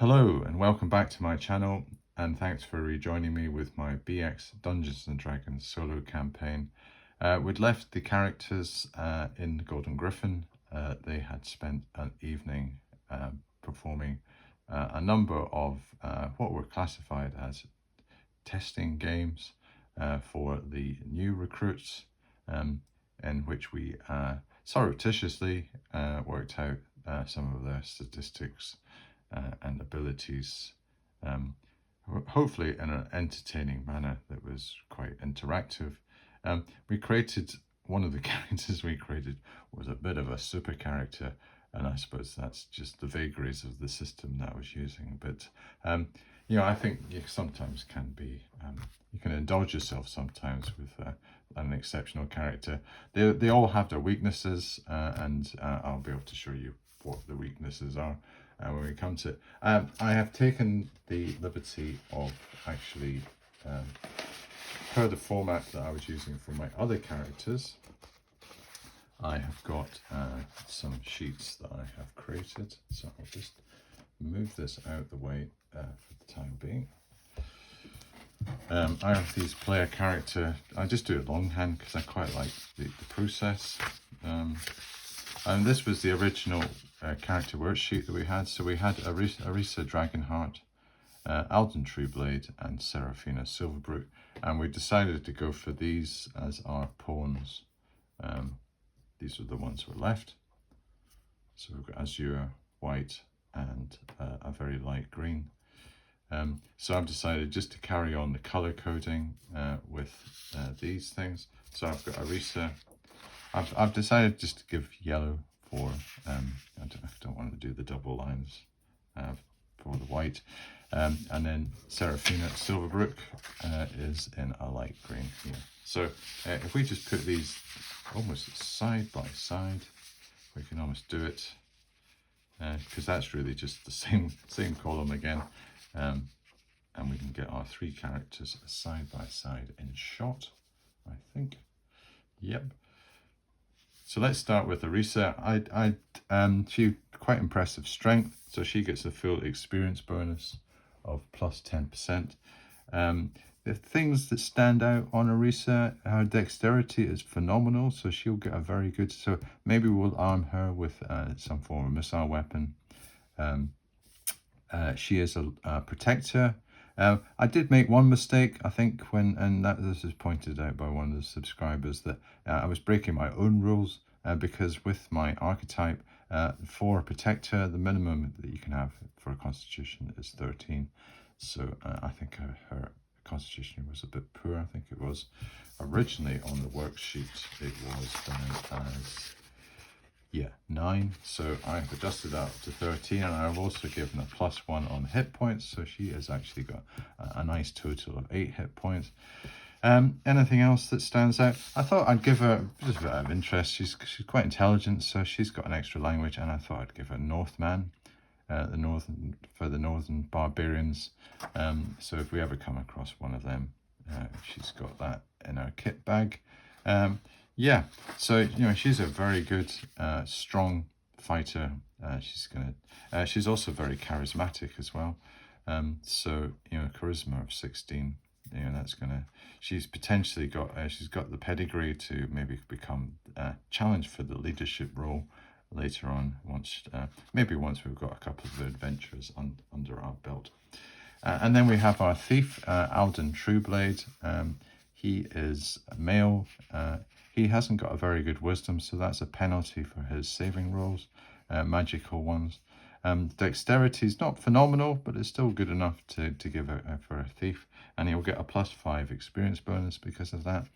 Hello and welcome back to my channel, and thanks for rejoining me with my BX Dungeons & Dragons solo campaign. We'd left the characters in the Golden Griffin. They had spent an evening performing a number of what were classified as testing games for the new recruits, in which we surreptitiously worked out some of their statistics and abilities, hopefully in an entertaining manner that was quite interactive. We created, one of the characters we created was a bit of a super character, and I suppose that's just the vagaries of the system that I was using. But you know, I think you sometimes can be, you can indulge yourself sometimes with an exceptional character. They all have their weaknesses, and I'll be able to show you what the weaknesses are when we come to it. I have taken the liberty of actually, per the format that I was using for my other characters, I have got some sheets that I have created. So I'll just move this out the way for the time being. I have these player character, I just do it longhand because I quite like the process. And this was the original character worksheet that we had. So we had Arisa Dragonheart, Alden Trueblade, and Seraphina Silverbrook, and we decided to go for these as our pawns. These are the ones we're left. So we've got azure, white, and a very light green. So I've decided just to carry on the color coding with these things. So I've got Arisa. I've decided just to give yellow for, I don't want to do the double lines for the white. And then Seraphina Silverbrook is in a light green here. So if we just put these almost side by side, we can almost do it, because that's really just the same column again. And we can get our three characters side by side in shot, I think. Yep. So let's start with Arisa. She quite impressive strength, so she gets a full experience bonus of plus 10%. The things that stand out on Arisa, her dexterity is phenomenal, so she'll get a very good. So maybe we'll arm her with some form of missile weapon. She is a protector. I did make one mistake, I think, and this is pointed out by one of the subscribers, that I was breaking my own rules, because with my archetype, for a protector, the minimum that you can have for a constitution is 13. So I think her constitution was a bit poor. I think it was originally on the worksheet, it was down as 9. So I've adjusted that up to 13, and I've also given a +1 on hit points, so she has actually got a nice total of 8 hit points. Anything else that stands out? I thought I'd give her, just a bit of interest, she's quite intelligent, so she's got an extra language, and I thought I'd give her Northman, for the northern barbarians. So if we ever come across one of them, she's got that in her kit bag. Yeah, so you know, she's a very good, strong fighter. She's also very charismatic as well. So you know, charisma of 16. You know, that's gonna. She's potentially got. She's got the pedigree to maybe become challenged for the leadership role later on. Maybe once we've got a couple of adventures under our belt. And then we have our thief, Alden Trueblade. He is a male. He hasn't got a very good wisdom, so that's a penalty for his saving rolls, magical ones. Dexterity is not phenomenal, but it's still good enough to give it for a thief, and he'll get a +5 experience bonus because of that.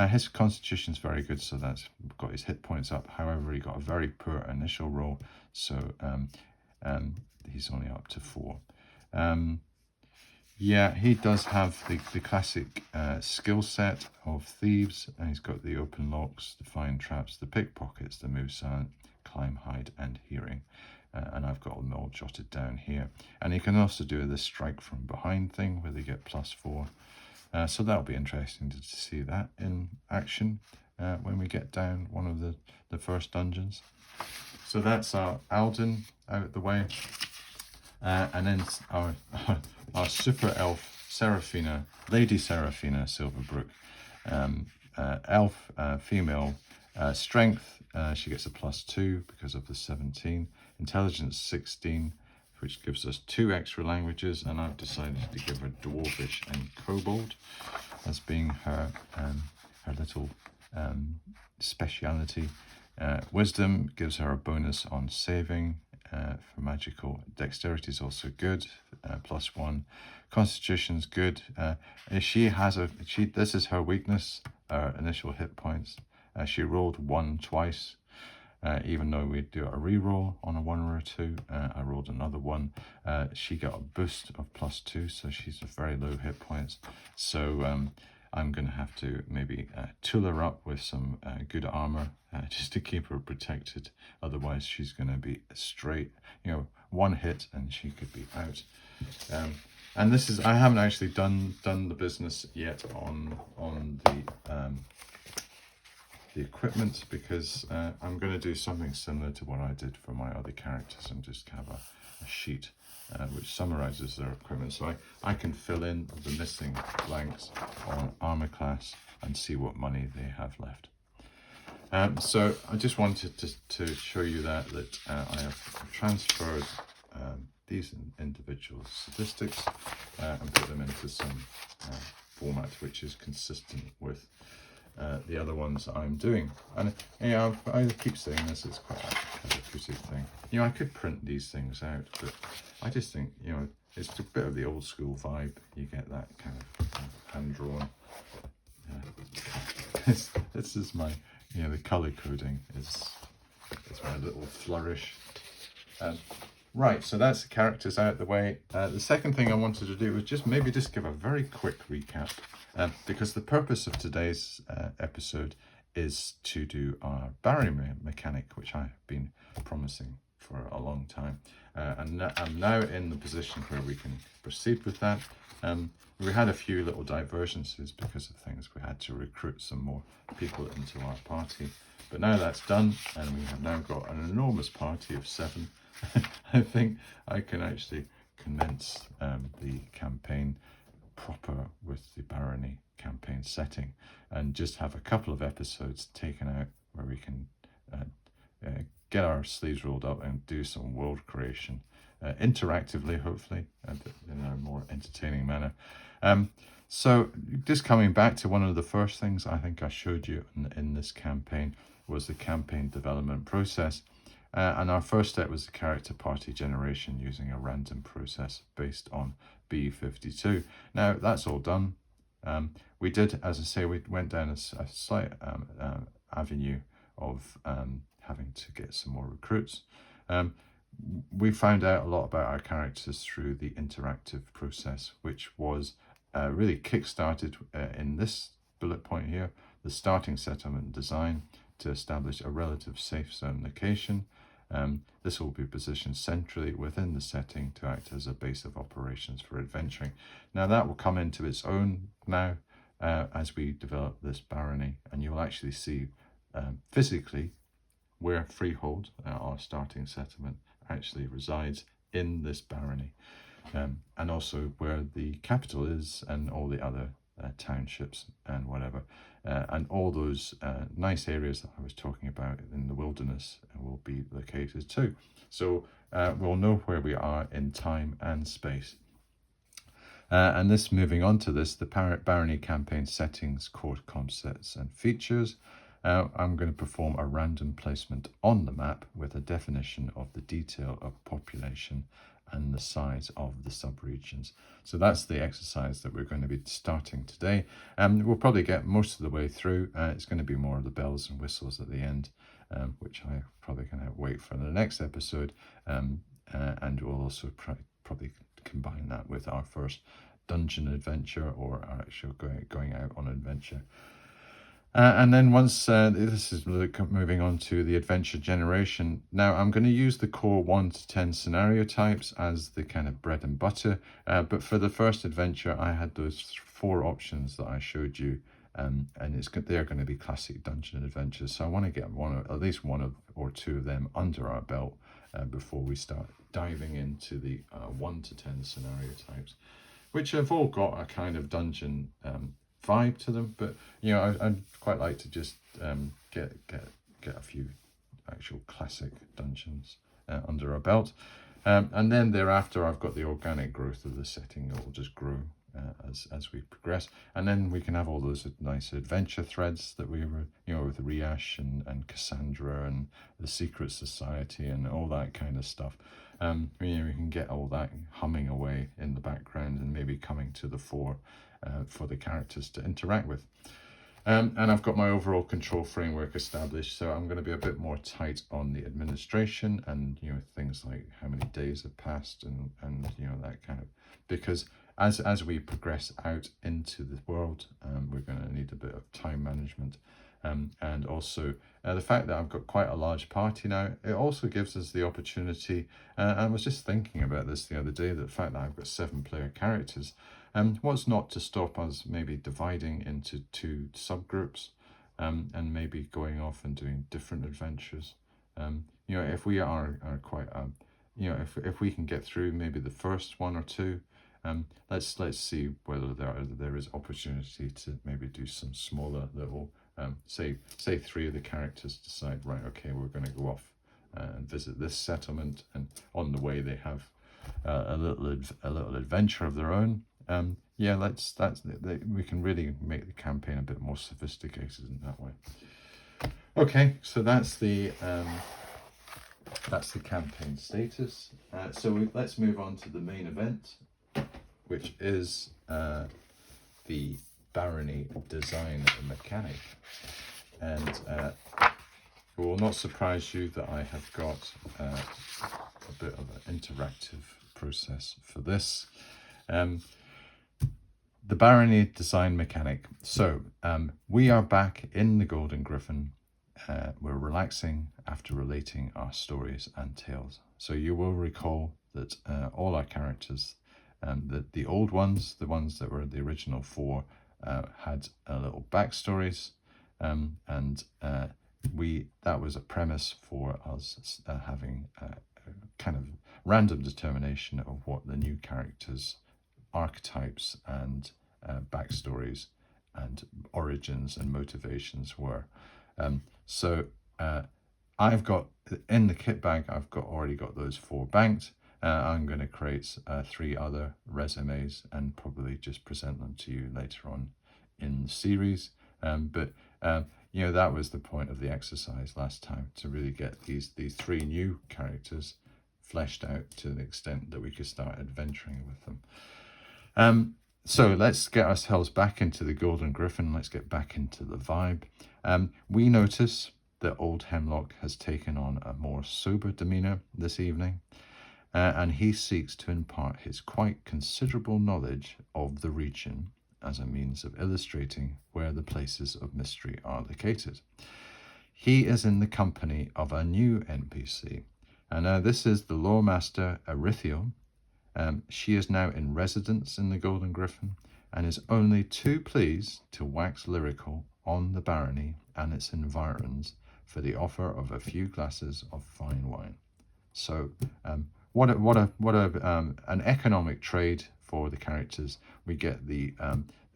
His constitution is very good, so that's got his hit points up. However, he got a very poor initial roll, so he's only up to 4. Yeah, he does have the classic skill set of thieves, and he's got the open locks, the find traps, the pickpockets, the move silent, climb, hide, and hearing. And I've got them all jotted down here. And he can also do this strike from behind thing where they get +4. So that'll be interesting to see that in action when we get down one of the first dungeons. So that's our Alden out the way. And then our super elf Seraphina, Lady Seraphina Silverbrook, elf, female, strength, she gets a +2 because of the 17, intelligence 16, which gives us 2 extra languages, and I've decided to give her Dwarvish and Kobold as being her little speciality. Wisdom gives her a bonus on saving for magical. Dexterity is also good, +1. Constitution's good. This is her weakness, initial hit points. She rolled 1 twice. Even though we do a re-roll on a 1 or a 2, I rolled another 1. She got a boost of +2, so she's at very low hit points. So I'm going to have to maybe tool her up with some good armor just to keep her protected. Otherwise, she's going to be straight, 1 hit and she could be out. And this is, I haven't actually done the business yet on the equipment, because I'm going to do something similar to what I did for my other characters and just have a sheet which summarizes their equipment, so I can fill in the missing blanks on armor class and see what money they have left. So I just wanted to show you that I have transferred these individual statistics and put them into some format which is consistent with the other ones I'm doing. And I keep saying this, it's quite a therapeutic thing. I could print these things out, but I just think, it's a bit of the old school vibe. You get that kind of hand-drawn. This is my, the color coding is my little flourish. Right, so that's the characters out the way. The second thing I wanted to do was just give a very quick recap, because the purpose of today's episode is to do our Barony Mechanic, which I've been promising for a long time. And I'm now in the position where we can proceed with that. We had a few little divergences because of things. We had to recruit some more people into our party. But now that's done, and we have now got an enormous party of 7. I think I can actually commence the campaign proper with the Barony campaign setting, and just have a couple of episodes taken out where we can get our sleeves rolled up and do some world creation interactively, hopefully, in a more entertaining manner. So just coming back to one of the first things I think I showed you in this campaign was the campaign development process. And our first step was the character party generation using a random process based on B52. Now that's all done. We did, as I say, we went down a slight avenue of having to get some more recruits. We found out a lot about our characters through the interactive process, which was really kick-started in this bullet point here, the starting settlement design to establish a relative safe zone location. This will be positioned centrally within the setting to act as a base of operations for adventuring. Now that will come into its own now as we develop this barony, and you'll actually see physically where Freehold, our starting settlement, actually resides in this barony, and also where the capital is and all the other townships and whatever, and all those nice areas that I was talking about in the wilderness will be located too. So we'll know where we are in time and space. And this, moving on to this, the Barony campaign settings, core concepts and features. I'm going to perform a random placement on the map with a definition of the detail of population and the size of the subregions. So that's the exercise that we're going to be starting today. We'll probably get most of the way through. It's going to be more of the bells and whistles at the end, which I'm probably going to wait for the next episode. And we'll also probably combine that with our first dungeon adventure, or our actual going out on adventure. And then once this is moving on to the adventure generation. Now I'm going to use the core 1 to 10 scenario types as the kind of bread and butter. But for the first adventure, I had those 4 options that I showed you, and they're going to be classic dungeon adventures. So I want to get at least one or two of them under our belt before we start diving into the 1 to 10 scenario types, which have all got a kind of dungeon vibe to them. But you know, I'd quite like to just get a few actual classic dungeons under our belt, and then thereafter I've got the organic growth of the setting. It will just grow as we progress, and then we can have all those nice adventure threads that we were, you know, with Riash and Cassandra and the Secret Society and all that kind of stuff. You know, we can get all that humming away in the background and maybe coming to the fore for the characters to interact with. And I've got my overall control framework established, so I'm going to be a bit more tight on the administration and, you know, things like how many days have passed and you know, that kind of, because as we progress out into the world, we're going to need a bit of time management. And also the fact that I've got quite a large party now, it also gives us the opportunity, I was just thinking about this the other day, the fact that I've got 7 player characters, what's not to stop us maybe dividing into 2 subgroups, and maybe going off and doing different adventures. You know, if we are quite, you know, if we can get through maybe the first 1 or 2, let's see whether there is opportunity to maybe do some smaller little, say 3 of the characters decide, right, okay, we're going to go off and visit this settlement, and on the way they have a little adventure of their own. Yeah, we can really make the campaign a bit more sophisticated in that way. Okay, so that's the campaign status. So let's move on to the main event, which is the Barony Design Mechanic. And it will not surprise you that I have got a bit of an interactive process for this. The Barony Design Mechanic. So we are back in the Golden Griffin. We're relaxing after relating our stories and tales. So you will recall that all our characters, the old ones, the ones that were the original 4, had little backstories, and that was a premise for us having a kind of random determination of what the new characters' archetypes and backstories and origins and motivations were. So I've got in the kit bag, I've already got those 4 banked. I'm going to create 3 other resumes and probably just present them to you later on in the series. But you know, that was the point of the exercise last time, to really get these 3 new characters fleshed out to the extent that we could start adventuring with them. So let's get ourselves back into the Golden Griffin. Let's get back into the vibe. We notice that Old Hemlock has taken on a more sober demeanour this evening, and he seeks to impart his quite considerable knowledge of the region as a means of illustrating where the places of mystery are located. He is in the company of a new NPC, and this is the Loremaster Irithiel. She is now in residence in the Golden Griffin and is only too pleased to wax lyrical on the barony and its environs for the offer of a few glasses of fine wine. So what an economic trade for the characters. We get the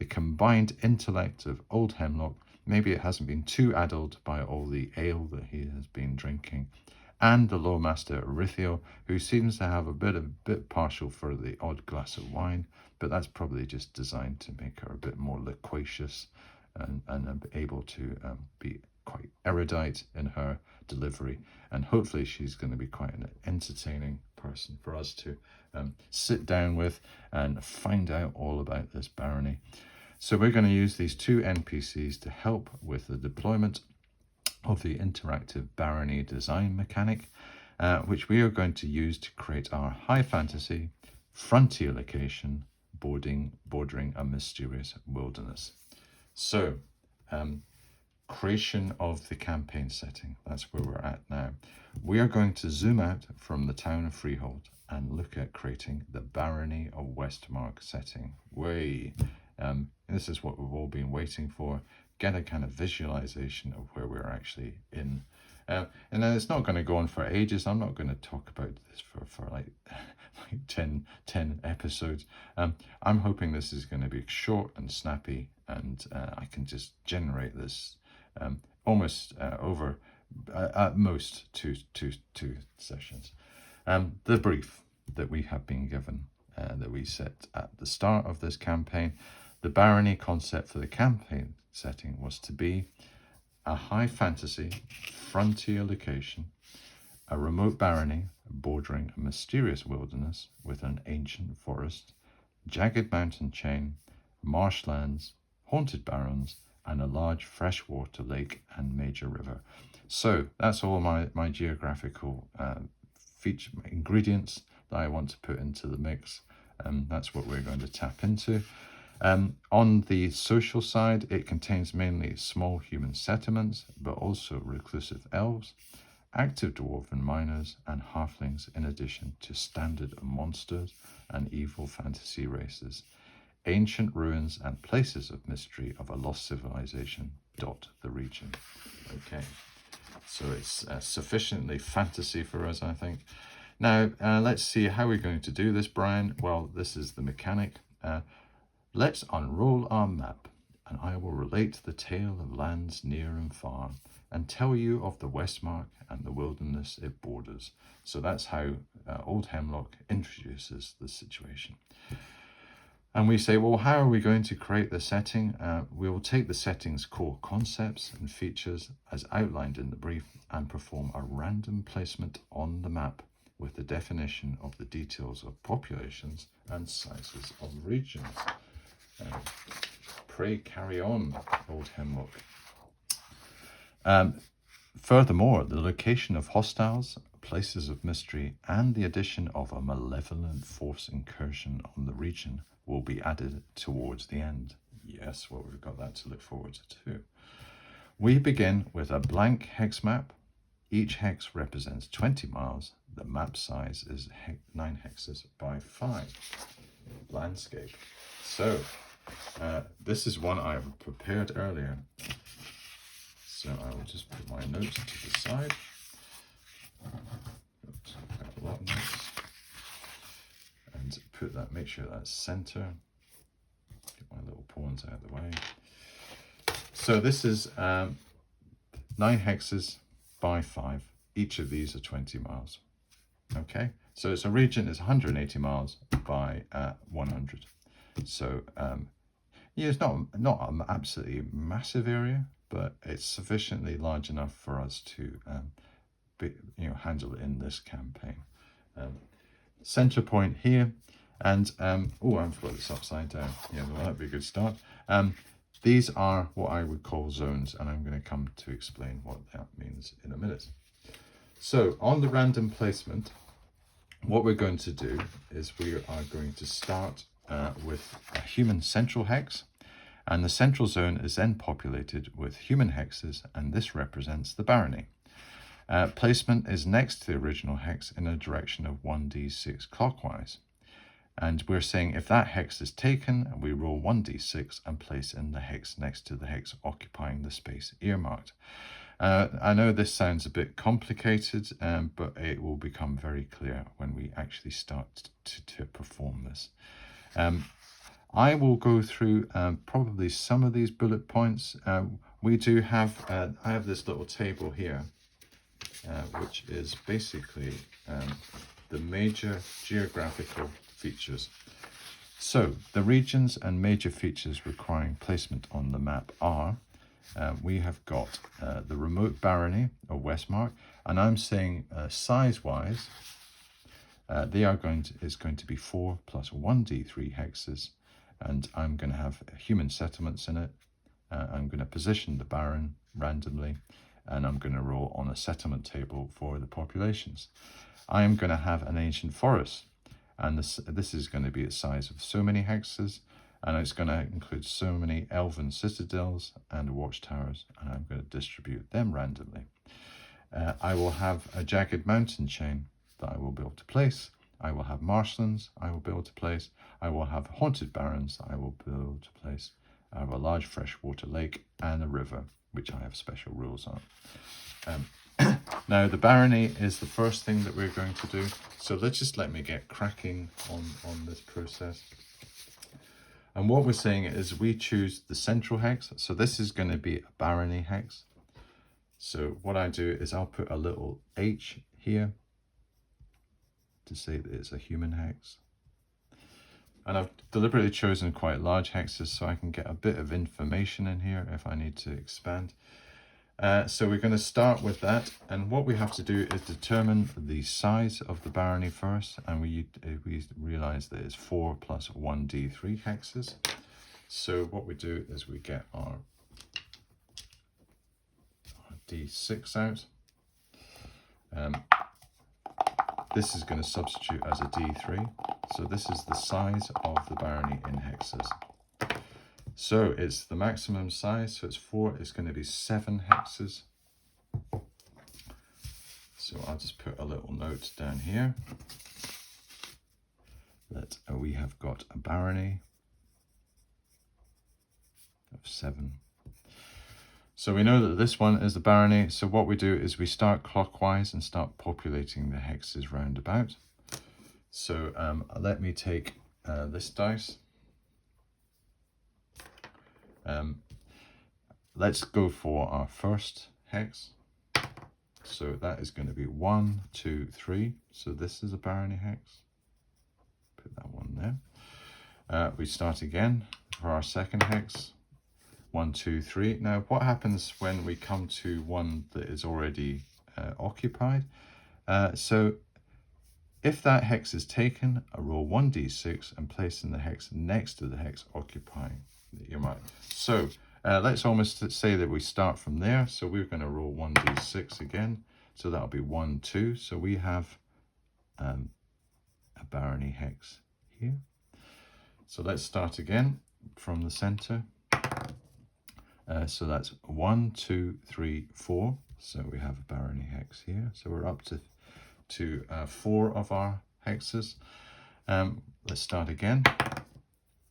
combined intellect of Old Hemlock. Maybe it hasn't been too addled by all the ale that he has been drinking, and the Loremaster Irithiel, who seems to have a bit partial for the odd glass of wine, but that's probably just designed to make her a bit more loquacious and able to be quite erudite in her delivery. And hopefully she's going to be quite an entertaining person for us to sit down with and find out all about this barony. So we're going to use these 2 NPCs to help with the deployment of the interactive Barony Design Mechanic, which we are going to use to create our high fantasy frontier location bordering a mysterious wilderness. So creation of the campaign setting, that's where we're at now. We are going to zoom out from the town of Freehold and look at creating the Barony of Westmark setting. This is what we've all been waiting for. Get a kind of visualization of where we're actually in And then it's not going to go on for ages. I'm not going to talk about this for like, like 10 episodes. I'm hoping this is going to be short and snappy, and I can just generate this almost over at most two sessions. The brief that we have been given, that we set at the start of this campaign, the barony concept for the campaign setting was to be a high fantasy frontier location, a remote barony bordering a mysterious wilderness with an ancient forest, jagged mountain chain, marshlands, haunted barrens, and a large freshwater lake and major river. So that's all my geographical feature ingredients that I want to put into the mix. That's what we're going to tap into. On the social side, it contains mainly small human settlements, but also reclusive elves, active dwarven miners, and halflings, in addition to standard monsters and evil fantasy races. Ancient ruins and places of mystery of a lost civilization dot the region. Okay, so it's sufficiently fantasy for us, I think. Now, let's see how we're going to do this, Brian. Well, this is the mechanic. Let's unroll our map, and I will relate the tale of lands near and far, and tell you of the Westmark and the wilderness it borders. So that's how Old Hemlock introduces the situation. And we say, well, how are we going to create the setting? We will take the setting's core concepts and features as outlined in the brief and perform a random placement on the map with the definition of the details of populations and sizes of regions. Pray carry on, Old Hemlock. Furthermore, the location of hostiles, places of mystery, and the addition of a malevolent force incursion on the region will be added towards the end. Yes, well, we've got that to look forward to. We begin with a blank hex map. Each hex represents 20 miles. The map size is 9 hexes by 5. Landscape. So, this is one I prepared earlier. So I will just put my notes to the side. Oops, I've got a lot of notes. And put that, make sure that's center. Get my little pawns out of the way. So this is 9 hexes by 5. Each of these are 20 miles. Okay, so it's a region is 180 miles by 100. So yeah, it's not an absolutely massive area, but it's sufficiently large enough for us to handle it in this campaign. Center point here, and oh, I've got this upside down. Yeah, well, that'd be a good start. These are what I would call zones, and I'm going to come to explain what that means in a minute. So on the random placement, what we're going to do is we are going to start with a human central hex, and the central zone is then populated with human hexes, and this represents the barony. Placement is next to the original hex in a direction of 1d6 clockwise. And we're saying if that hex is taken, we roll 1d6 and place in the hex next to the hex occupying the space earmarked. I know this sounds a bit complicated, but it will become very clear when we actually start to perform this. I will go through probably some of these bullet points. We do have, I have this little table here, which is basically the major geographical features. So the regions and major features requiring placement on the map are, we have got the remote barony of Westmark, and I'm saying size-wise, is going to be 4 plus 1d3 hexes, and I'm going to have human settlements in it. I'm going to position the baron randomly, and I'm going to roll on a settlement table for the populations. I am going to have an ancient forest, and this is going to be the size of so many hexes, and it's going to include so many elven citadels and watchtowers, and I'm going to distribute them randomly. I will have a jagged mountain chain that I will be able to place. I will have marshlands I will be able to place. I will have haunted barrens I will be able to place. I have a large freshwater lake and a river, which I have special rules on. Now the barony is the first thing that we're going to do. So let me get cracking on this process. And what we're saying is we choose the central hex. So this is going to be a barony hex. So what I do is I'll put a little H here to say that it's a human hex. And I've deliberately chosen quite large hexes so I can get a bit of information in here if I need to expand. So we're going to start with that, and what we have to do is determine the size of the barony first, and we realize that it's 4 plus 1d3 hexes. So what we do is we get our d6 out. This is going to substitute as a d3, so this is the size of the barony in hexes. So it's the maximum size, so it's 4, it's going to be 7 hexes. So I'll just put a little note down here that we have got a barony of 7. So we know that this one is the barony, so what we do is we start clockwise and start populating the hexes round about. So let me take this dice. Let's go for our first hex. So that is going to be 1, 2, 3. So this is a barony hex. Put that one there. We start again for our second hex. 1, 2, 3. Now what happens when we come to one that is already occupied? So if that hex is taken, I roll 1d6 and place in the hex next to the hex occupying your mind. So let's almost say that we start from there. So we're going to roll 1d6 again. So that'll be 1, 2. So we have a barony hex here. So let's start again from the center. So that's 1, 2, 3, 4. So we have a barony hex here. So we're up to 4 of our hexes. Let's start again.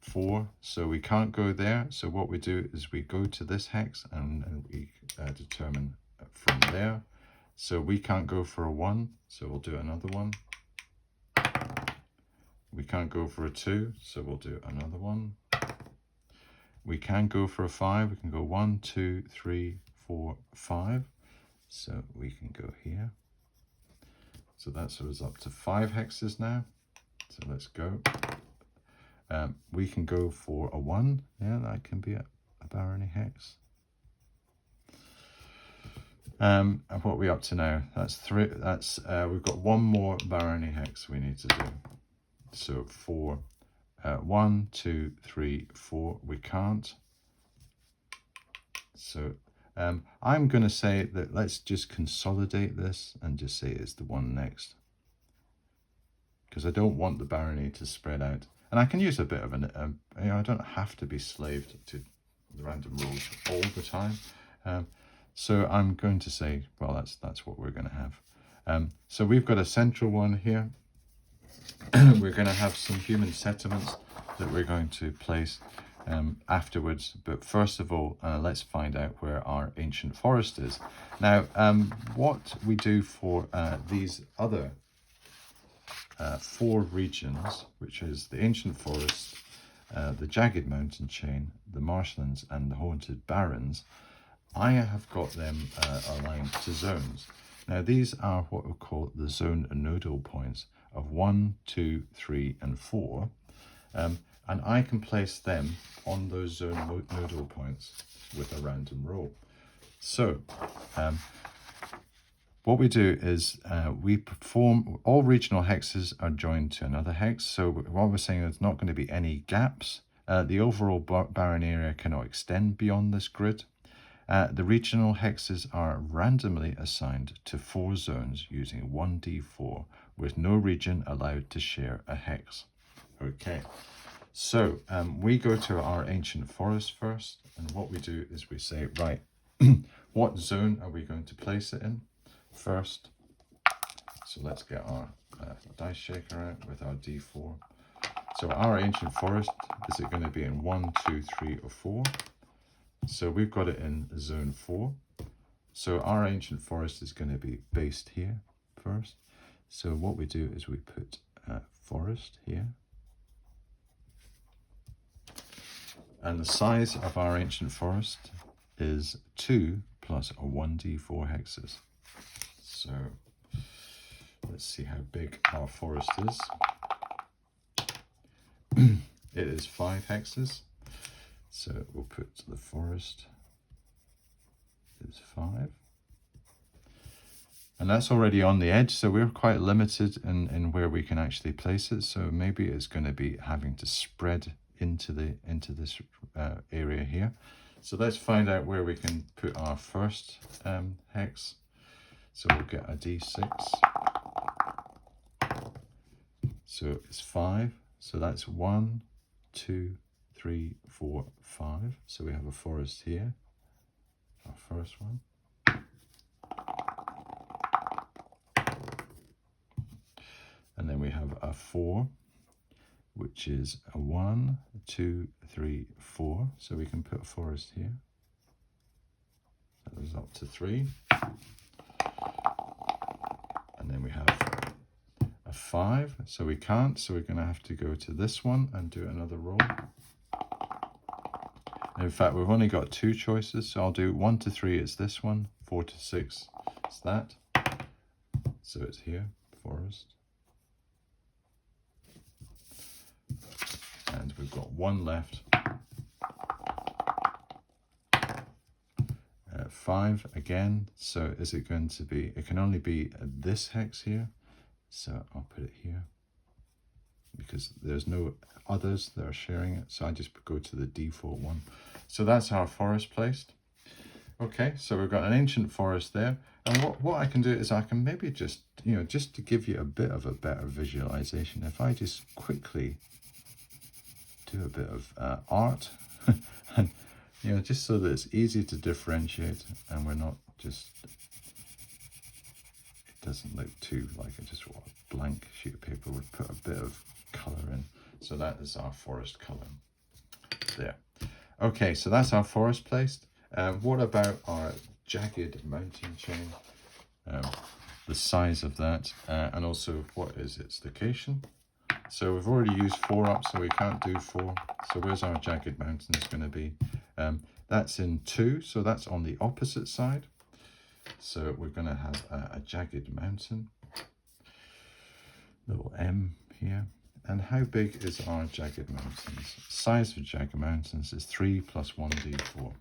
4, so we can't go there, so what we do is we go to this hex and we determine from there. So we can't go for a 1, so we'll do another one. We can't go for a 2, so we'll do another one. We can go for a 5, we can go 1, 2, 3, 4, 5, so we can go here. So that's us up to 5 hexes now, so let's go. We can go for a 1, yeah, that can be a barony hex. And what are we up to now? That's 3. That's we've got one more barony hex we need to do. So 4, 1, 2, 3, 4. We can't. So I'm going to say that let's just consolidate this and just say it's the one next, because I don't want the barony to spread out. And I can use a bit of an, I don't have to be slaved to the random rules all the time. So I'm going to say, well, that's what we're going to have. So we've got a central one here. We're going to have some human settlements that we're going to place afterwards. But first of all, let's find out where our ancient forest is. Now, what we do for these other 4 regions, which is the ancient forest, the jagged mountain chain, the marshlands and the haunted barrens, I have got them aligned to zones. Now these are what we call the zone nodal points of 1, 2, 3 and 4, and I can place them on those zone nodal points with a random roll. So what we do is we perform, all regional hexes are joined to another hex. So what we're saying is there's not going to be any gaps. The overall barony area cannot extend beyond this grid. The regional hexes are randomly assigned to 4 zones using 1d4, with no region allowed to share a hex. Okay, so we go to our ancient forest first, and what we do is we say, right, what zone are we going to place it in first? So let's get our dice shaker out with our d4. So our ancient forest, is it going to be in 1, 2, 3 or 4? So we've got it in zone 4. So our ancient forest is going to be based here first. So what we do is we put forest here. And the size of our ancient forest is 2 plus a 1d4 hexes. So let's see how big our forest is. It is 5 hexes. So we'll put the forest is 5. And that's already on the edge, so we're quite limited in where we can actually place it. So maybe it's going to be having to spread into this area here. So let's find out where we can put our first hex. So we'll get a d6. So it's 5. So that's 1, 2, 3, 4, 5. So we have a forest here, our first one. And then we have a 4, which is a 1, 2, 3, 4. So we can put a forest here. That goes up to 3. And then we have a 5. So we can't. So we're going to have to go to this one and do another roll. And in fact, we've only got 2 choices. So I'll do 1 to 3 is this one. 4 to 6 is that. So it's here, forest. And we've got 1 left. 5 again. So is it going to be, it can only be this hex here. So I'll put it here because there's no others that are sharing it. So I just go to the default one. So that's our forest placed. Okay, so we've got an ancient forest there. And what I can do is I can maybe just, just to give you a bit of a better visualization, if I just quickly do a bit of art and just so that it's easy to differentiate and we're not just, it doesn't look too like a just a blank sheet of paper. We'll put a bit of color in. So that is our forest color there. Okay, so that's our forest placed. What about our jagged mountain chain? The size of that, and also what is its location? So we've already used 4 up, so we can't do 4. So where's our jagged mountains going to be? That's in 2, so that's on the opposite side. So we're going to have a jagged mountain, little M here. And how big is our jagged mountains? Size for jagged mountains is 3 plus 1d4.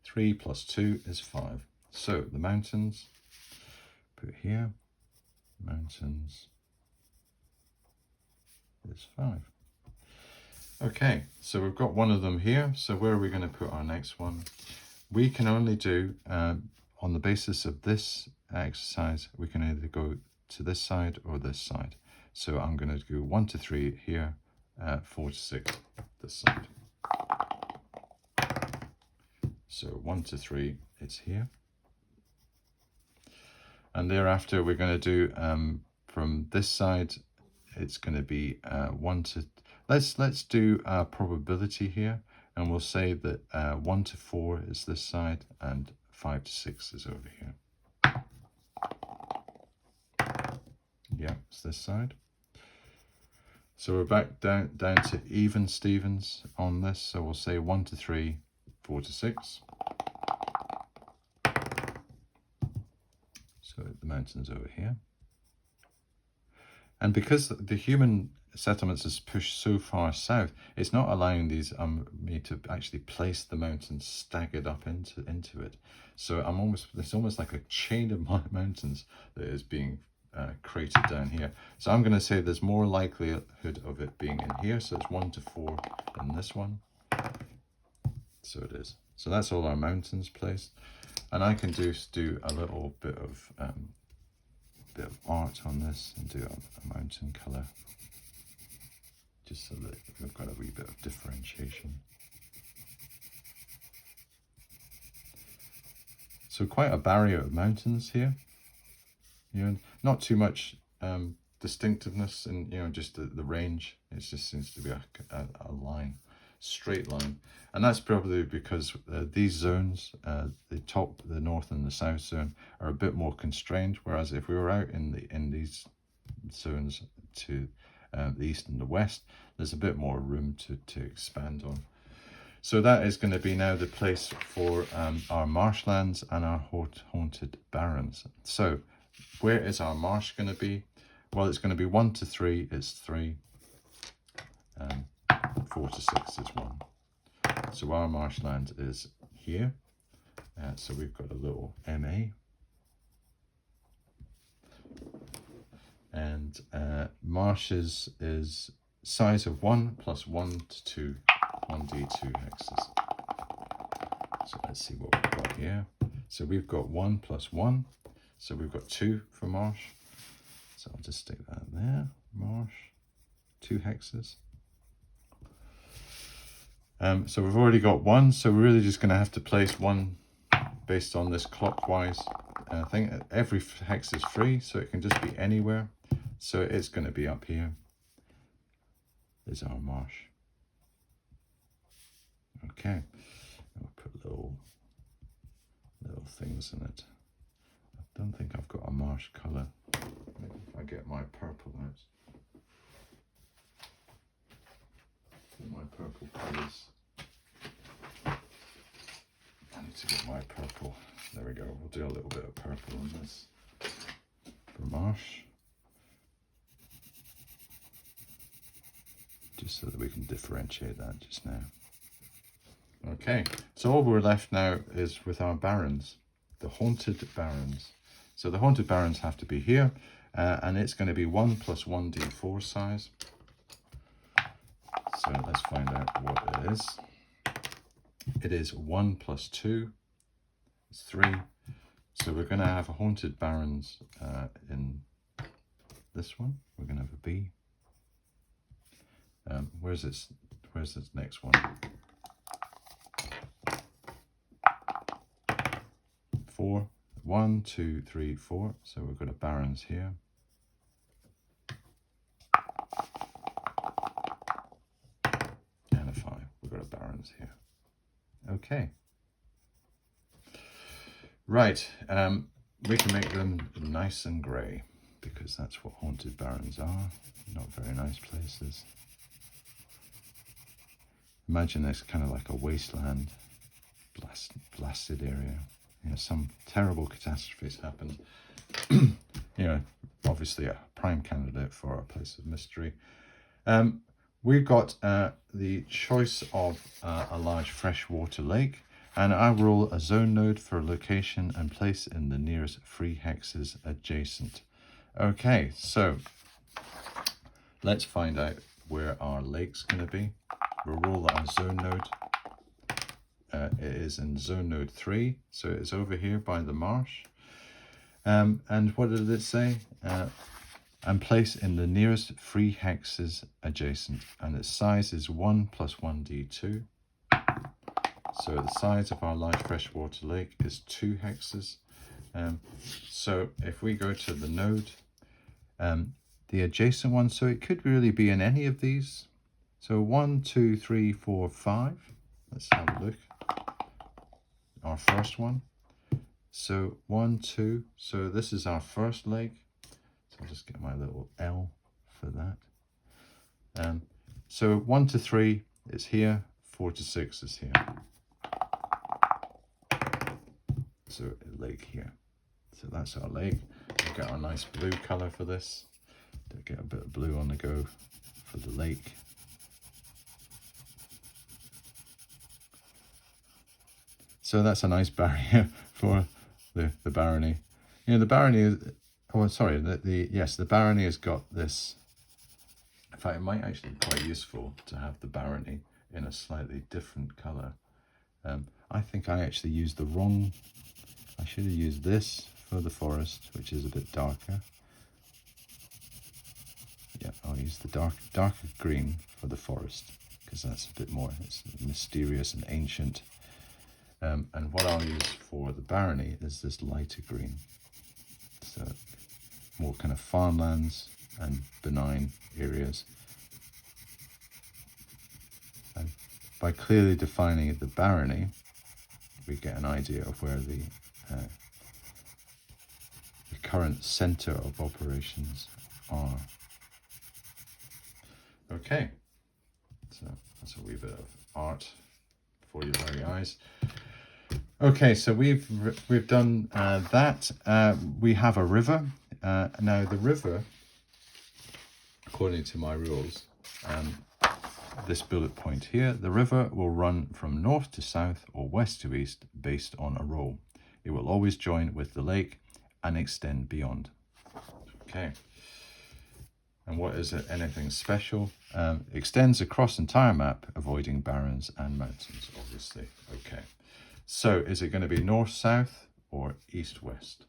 3 plus 2 is 5. So the mountains, put here, mountains is 5. Okay, so we've got one of them here. So where are we going to put our next one? We can only do, on the basis of this exercise, we can either go to this side or this side. So I'm going to do 1 to 3 here, 4 to 6 this side. So 1 to 3, it's here. And thereafter, we're going to do from this side, it's going to be 1 to, let's do probability here. And we'll say that 1 to 4 is this side and 5 to 6 is over here. Yeah, it's this side. So we're back down to even Stevens on this. So we'll say 1 to 3, 4 to 6. So the mountain's over here. And because the human settlements is pushed so far south, it's not allowing these me to actually place the mountains staggered up into it. So it's almost like a chain of mountains that is being created down here. So I'm going to say there's more likelihood of it being in here. So it's 1 to 4 in this one. So it is. So that's all our mountains placed. And I can do a little bit of art on this and do a mountain color, just so that we've got a wee bit of differentiation. So quite a barrier of mountains here. Not too much distinctiveness in just the range. It just seems to be a line. straight line. And that's probably because these zones, the top, the north and the south zone, are a bit more constrained, whereas if we were out in these zones to the east and the west, there's a bit more room to expand on. So that is going to be now the place for our marshlands and our haunted barrens. So where is our marsh going to be? Well, it's going to be 1 to 3 is 3, 4 to 6 is 1. So our marshland is here. So we've got a little MA. And marshes is size of 1 plus 1 to 2, 1d2 hexes. So let's see what we've got here. So we've got 1 plus 1. So we've got 2 for marsh. So I'll just stick that there. Marsh, 2 hexes. So we've already got 1. So we're really just going to have to place 1 based on this clockwise thing. Every hex is free, so it can just be anywhere. So it's going to be up here. Is our marsh. Okay, I'll put little things in it. I don't think I've got a marsh colour. Maybe if I get my purple out. My purple colours. I need to get my purple. There we go. We'll do a little bit of purple on this for marsh. Just so that we can differentiate that just now. Okay, so all we're left now is with our barons, the haunted barons. So the haunted barons have to be here, and it's going to be 1 plus 1d4 size. So let's find out what it is. It is 1 plus 2, it's 3. So we're going to have haunted barons in this one. We're going to have a B. Where's this next one? 4. 1, 2, 3, 4. So we've got a barons here. And a 5. We've got a barons here. Okay. Right. We can make them nice and grey, because that's what haunted barons are. Not very nice places. Imagine this kind of like a wasteland, blasted area. You know, some terrible catastrophes happened. You know, obviously a prime candidate for a place of mystery. We've got the choice of a large freshwater lake, and I roll a zone node for location and place in the nearest free hexes adjacent. Okay, so let's find out where our lake's going to be. We'll roll our zone node. It is in zone node 3, so it's over here by the marsh. And what did it say? And place in the nearest free hexes adjacent, and its size is 1 plus 1d2. So the size of our large freshwater lake is 2 hexes. So if we go to the node, the adjacent one, so it could really be in any of these. So 1, 2, 3, 4, 5. Let's have a look. Our first one. So 1, 2. So this is our first lake. So I'll just get my little L for that. So 1 to 3 is here. 4 to 6 is here. So a lake here. So that's our lake. We'll get our nice blue colour for this. To get a bit of blue on the go for the lake. So that's a nice barrier for the barony. You know, the barony is, oh sorry, the barony has got this. In fact, it might actually be quite useful to have the barony in a slightly different colour. I think I actually used the wrong, I should have used this for the forest, which is a bit darker. Yeah, I'll use the darker green for the forest, because that's a bit more, it's mysterious and ancient. And what I'll use for the barony is this lighter green. So more kind of farmlands and benign areas. And by clearly defining the barony, we get an idea of where the current center of operations are. Okay, so that's a wee bit of art for your very eyes. Okay, so we've done that. We have a river. Now the river, according to my rules, this bullet point here, the river will run from north to south or west to east based on a roll. It will always join with the lake and extend beyond. Okay. And what is it? Anything special? Extends across entire map, avoiding barrens and mountains, obviously. Okay. So is it going to be north-south or east-west?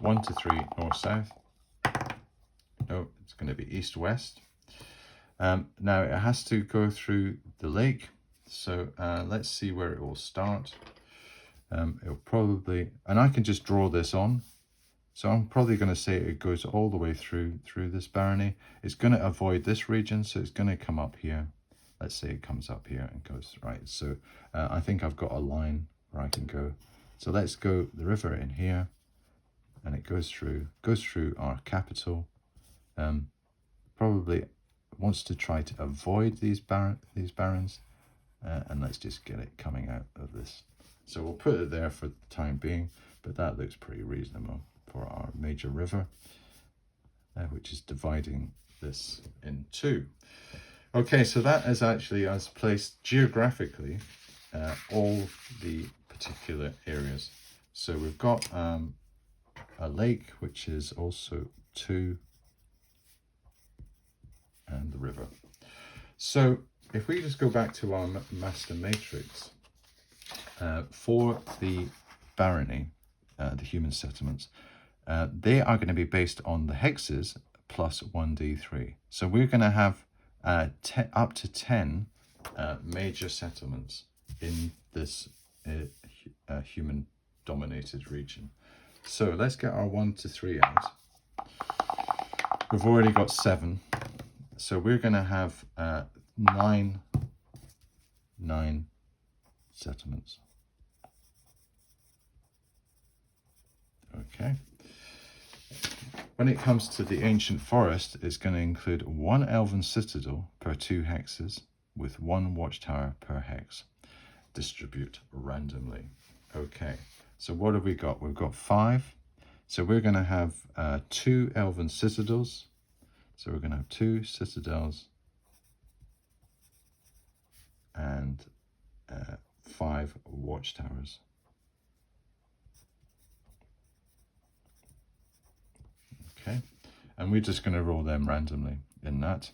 1 to 3, north-south. No, it's going to be east-west. Now it has to go through the lake. So let's see where it will start. It'll probably, and I can just draw this on. So I'm probably going to say it goes all the way through this barony. It's going to avoid this region, so it's going to come up here. Let's say it comes up here and goes right. So I think I've got a line where I can go. So let's go the river in here, and it goes through our capital. Probably wants to try to avoid these barons, and let's just get it coming out of this. So we'll put it there for the time being, but that looks pretty reasonable for our major river, which is dividing this in two. Okay, so that is actually as placed geographically all the particular areas. So we've got a lake, which is also 2, and the river. So if we just go back to our master matrix, for the barony, the human settlements, they are going to be based on the hexes plus 1d3. So we're going to have up to 10 major settlements in this human dominated region. So let's get our 1 to 3 out. We've already got 7. So we're going to have 9 settlements. Okay. When it comes to the ancient forest, it's going to include 1 elven citadel per 2 hexes with 1 watchtower per hex. Distribute randomly. Okay, so what have we got? We've got 5. So we're going to have 2 elven citadels. So we're going to have 2 citadels and 5 watchtowers. Okay, and we're just going to roll them randomly in that.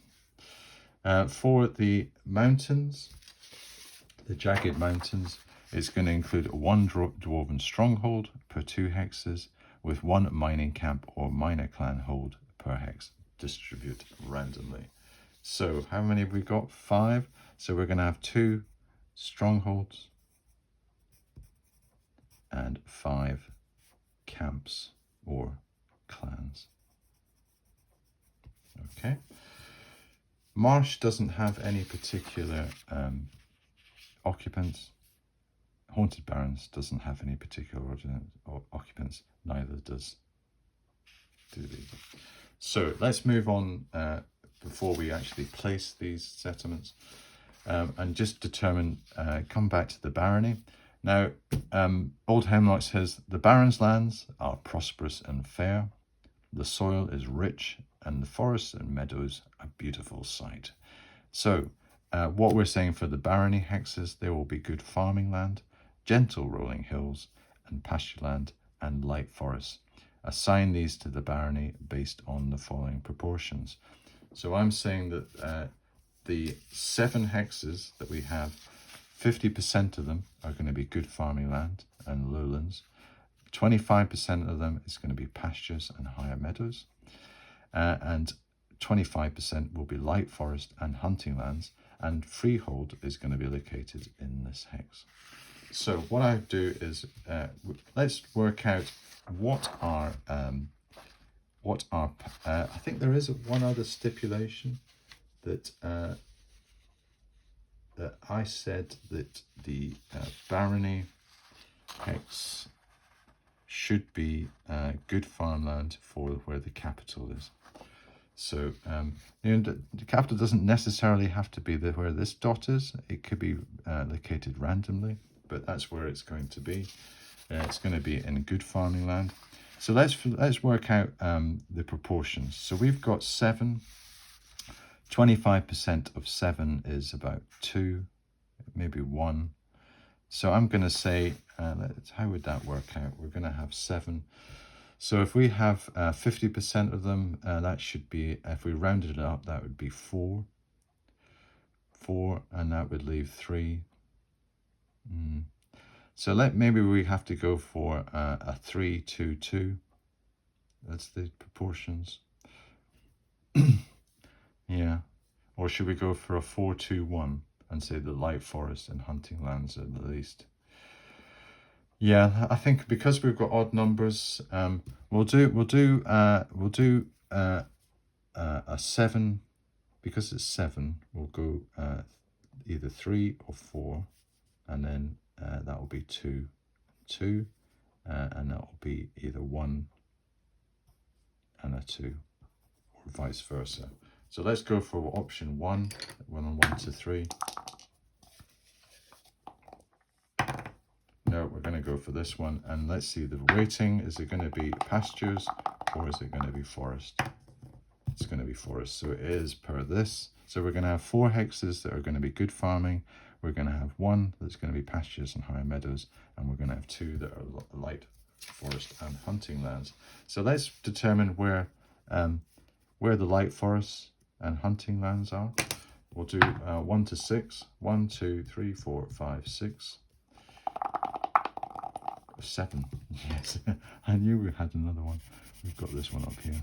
For the mountains, the jagged mountains, it's going to include 1 dwarven stronghold per 2 hexes with 1 mining camp or miner clan hold per hex. Distribute randomly. So how many have we got? 5. So we're going to have 2 strongholds and 5 camps or clans. Okay. Marsh doesn't have any particular occupants. Haunted Barrens doesn't have any particular occupants. Neither does Dooley. So let's move on before we actually place these settlements and just determine, come back to the barony. Now, Old Hemlock says, the Baron's lands are prosperous and fair. The soil is rich and the forests and meadows a beautiful sight. So what we're saying for the barony hexes, there will be good farming land, gentle rolling hills and pasture land and light forests. Assign these to the barony based on the following proportions. So I'm saying that the 7 hexes that we have, 50% of them are going to be good farming land and lowlands. 25% of them is going to be pastures and higher meadows. And 25% will be light forest and hunting lands. And freehold is going to be located in this hex. So what I do is, let's work out what are, I think there is one other stipulation that that I said that the barony hex should be good farmland for where the capital is. So the capital doesn't necessarily have to be where this dot is. It could be located randomly, but that's where it's going to be. It's going to be in good farming land. So let's work out the proportions. So we've got 7. 25% of 7 is about 2, maybe 1. So I'm going to say, how would that work out? We're going to have 7. So if we have 50% of them, that should be, if we rounded it up, that would be 4. 4, and that would leave 3. So maybe we have to go for a 3, 2, 2. That's the proportions. Yeah. Or should we go for a 4, 2, 1 and say the light forest and hunting lands at the least? Yeah, I think because we've got odd numbers, we'll do a 7. Because it's 7, we'll go either 3 or 4, and then that will be 2, 2, and that will be either 1 and a 2, or vice versa. So let's go for option 1, 1 to 3. No, we're going to go for this one, and let's see the weighting. Is it going to be pastures or is it going to be forest? It's going to be forest, so it is per this. So we're going to have 4 hexes that are going to be good farming. We're going to have 1 that's going to be pastures and higher meadows, and we're going to have 2 that are light forest and hunting lands. So let's determine where the light forests and hunting lands are. We'll do 1 to 6. 1, 2, 3, 4, 5, 6. 7. Yes, I knew we had another one. We've got this one up here.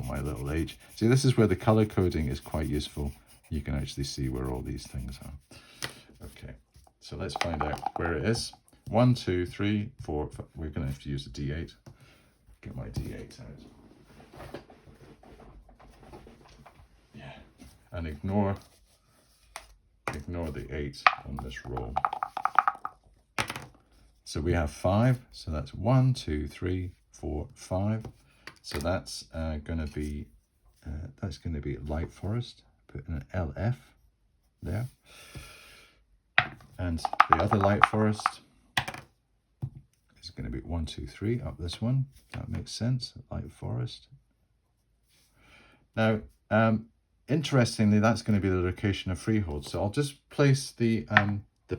My little age. See, this is where the color coding is quite useful. You can actually see where all these things are. Okay, so let's find out where it is. 1, 2, 3, 4, 5. We're going to have to use a D8. Get my D8 out. Yeah, and ignore the 8 on this roll. So we have 5, so that's 1, 2, 3, 4, 5. So that's going to be light forest. Put in an LF there, and the other light forest is going to be 1, 2, 3 up this one. That makes sense. Light forest. Now, interestingly, that's going to be the location of freehold. So I'll just place the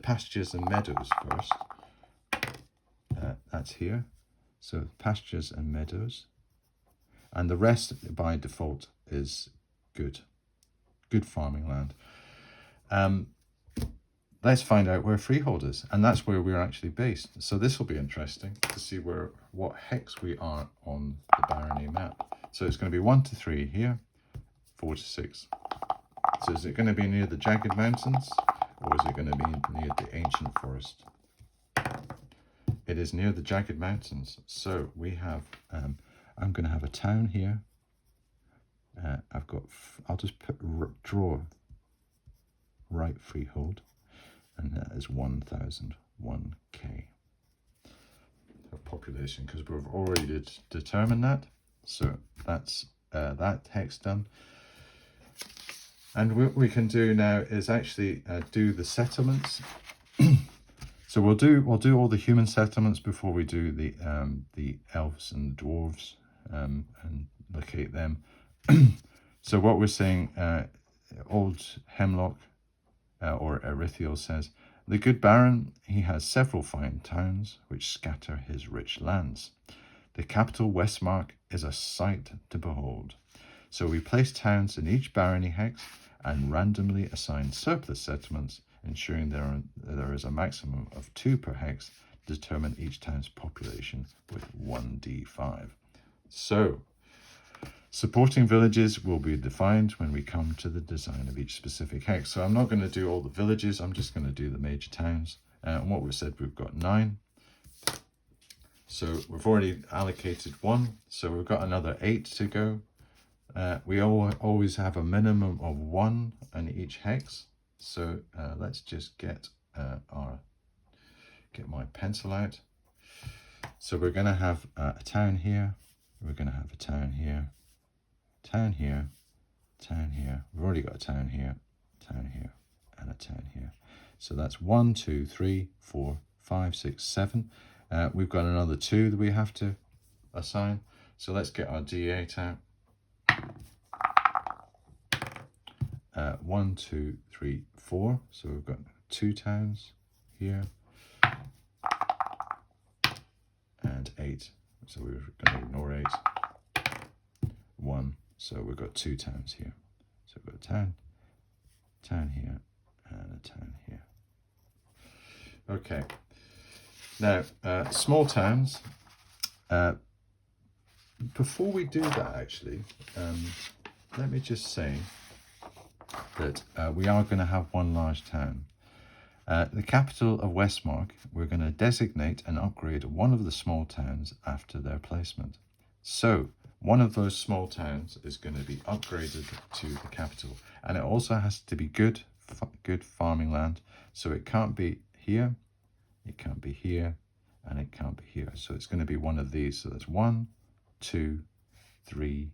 pastures and meadows first. That's here. So pastures and meadows. And the rest by default is good farming land. Let's find out where freehold is, and that's where we're actually based. So this will be interesting to see what hex we are on the barony map. So it's going to be 1 to 3 here, 4 to 6. So is it going to be near the jagged mountains, or is it going to be near the ancient forest? It is near the jagged mountains. So we have, I'm going to have a town here. I'll just draw right freehold, and that is 1,001K. So population, because we've already determined that. So that's that hex done. And what we can do now is actually do the settlements. So we'll do all the human settlements before we do the elves and dwarves and locate them. So what we're saying, Old Hemlock or Irithiel says, the good Baron, he has several fine towns which scatter his rich lands. The capital Westmark is a sight to behold. So we place towns in each barony hex and randomly assign surplus settlements, ensuring there is a maximum of 2 per hex, determine each town's population with 1d5. So, supporting villages will be defined when we come to the design of each specific hex. So I'm not going to do all the villages, I'm just going to do the major towns. And what we've said, we've got 9. So we've already allocated 1, so we've got another 8 to go. We always have a minimum of 1 in each hex. So let's just get my pencil out. So we're going to have a town here. We're going to have a town here, town here, town here. We've already got a town here, and a town here. So that's 1, 2, 3, 4, 5, 6, 7. We've got another 2 that we have to assign. So let's get our D8 out. 1, 2, 3, 4. So we've got 2 towns here. And 8. So we're going to ignore 8. 1. So we've got 2 towns here. So we've got a town here, and a town here. Okay. Now, small towns. Before we do that, actually, let me just say that we are going to have one large town. The capital of Westmark, we're going to designate and upgrade one of the small towns after their placement. So one of those small towns is going to be upgraded to the capital, and it also has to be good farming land. So it can't be here, it can't be here, and it can't be here. So it's going to be one of these. So that's 1, 2, 3.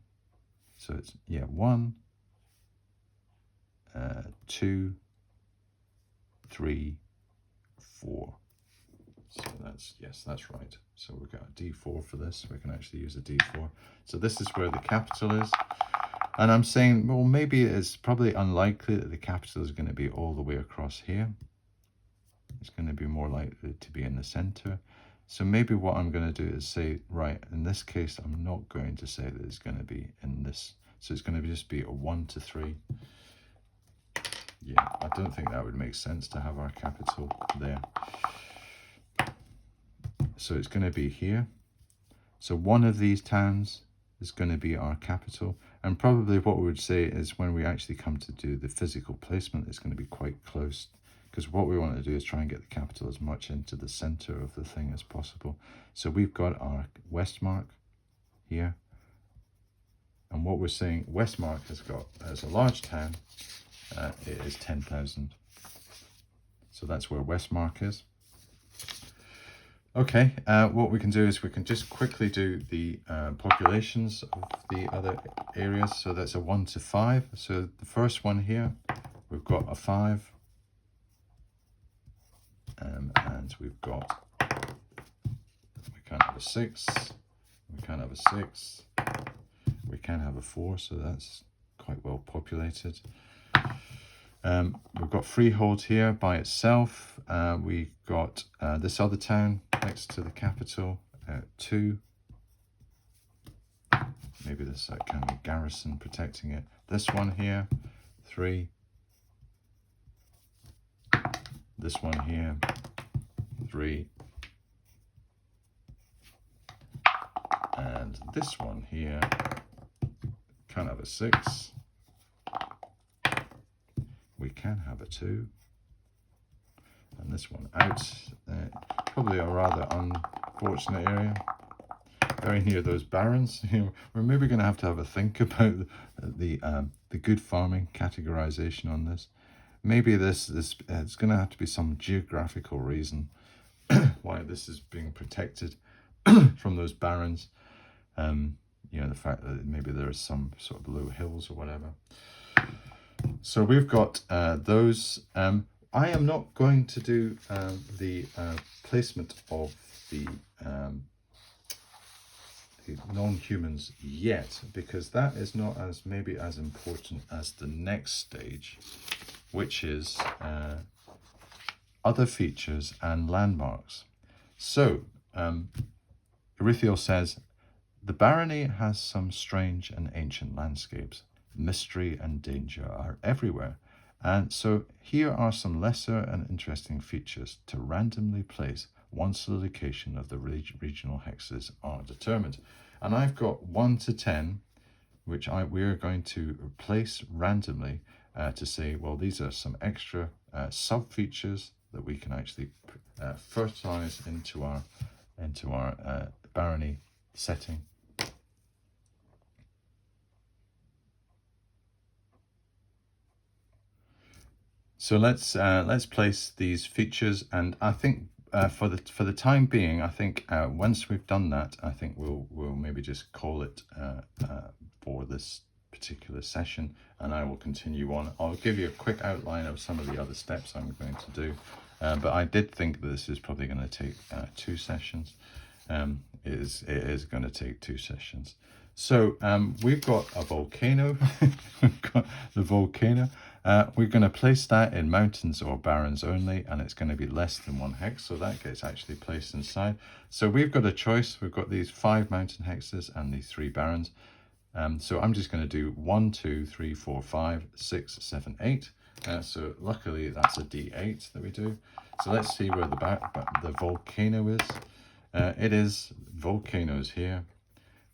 So it's 1, 2, 3, 4. So that's right. So we've got a D4 for this. We can actually use a D4. So this is where the capital is. And I'm saying, well, maybe it's probably unlikely that the capital is going to be all the way across here. It's going to be more likely to be in the center. So maybe what I'm going to do is say, right, in this case, I'm not going to say that it's going to be in this. So it's going to just be a 1 to 3. Yeah, I don't think that would make sense to have our capital there. So it's going to be here. So one of these towns is going to be our capital. And probably what we would say is when we actually come to do the physical placement, it's going to be quite close. Because what we want to do is try and get the capital as much into the center of the thing as possible. So we've got our Westmark here. And what we're saying, Westmark has a large town. It is 10,000. So that's where Westmark is. Okay, what we can do is we can just quickly do the populations of the other areas. So that's a 1 to 5. So the first one here, we've got a 5. And we've got, we can have a 6. We can have a 6. We can have a 4, so that's quite well populated. We've got Freehold here by itself. We've got this other town next to the capital, 2. Maybe there's a kind of garrison protecting it. This one here, 3. This one here, 3. And this one here, can have a 6. We can have a 2. And this one out. Probably a rather unfortunate area. Very near those barons. We're maybe going to have a think about the good farming categorization on this. Maybe it's going to have to be some geographical reason why this is being protected from those barons. The fact that maybe there is some sort of low hills or whatever. So we've got those. I am not going to do the placement of the non-humans yet, because that is not maybe as important as the next stage, which is other features and landmarks. So Irithiel says, the barony has some strange and ancient landscapes. Mystery and danger are everywhere. And so here are some lesser and interesting features to randomly place once the location of the regional hexes are determined. And I've got 1 to 10, which we're going to place randomly to say, well, these are some extra sub-features that we can actually fertilize into our barony setting. So let's place these features, and I think for the time being, I think once we've done that, I think we'll maybe just call it for this particular session, and I will continue on. I'll give you a quick outline of some of the other steps I'm going to do, but I did think that this is probably going to take 2 sessions. It is going to take 2 sessions. So we've got a volcano. We've got the volcano. We're going to place that in mountains or barons only, and it's going to be less than 1 hex, so that gets actually placed inside. So we've got a choice. We've got these 5 mountain hexes and these 3 barons. So I'm just going to do 1, 2, 3, 4, 5, 6, 7, 8. So luckily that's a D8 that we do. So let's see where the volcano is. It is volcanoes here.